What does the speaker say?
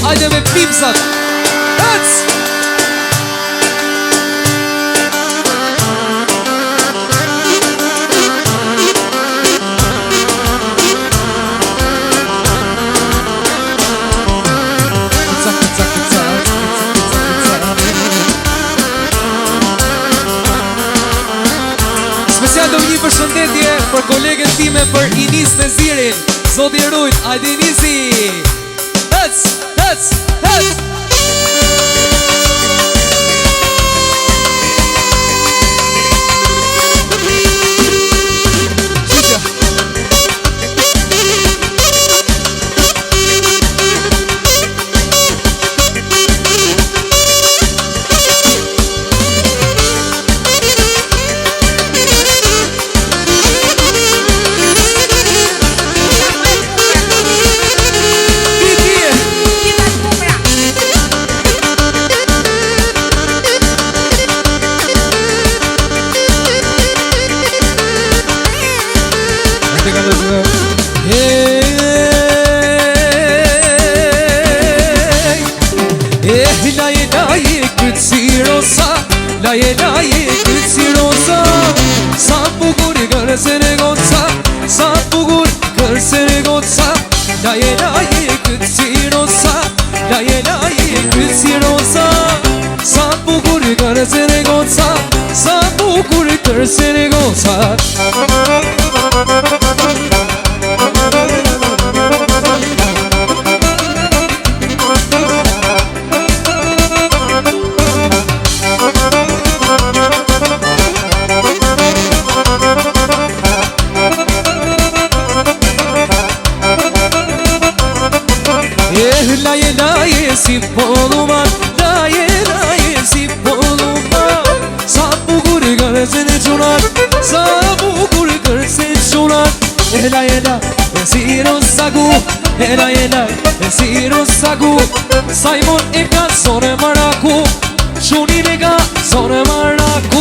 Hajde me pipsat. Ec! Special do një përshëndetje për kolegën time për Inis në Zirin. Zoti rujt, hajde Inisi. Ec, ec, ec. Laje, laje, këtë si rosa. Sa bukur kërse në goca, sa bukur kërse në goca. Laje, laje, këtë si rosa. Laje, laje, këtë si rosa. Sa bukur kërse në goca, sa bukur kërse në goca. Laje, laje, si poluman. Laje, laje, si poluman. Sa bukur kërse në qunat, sa bukur kërse në qunat. Laje, laje, si rosagu. Laje, laje, si rosagu. Sajmon e ka sone maraku, shunin e ka sone maraku.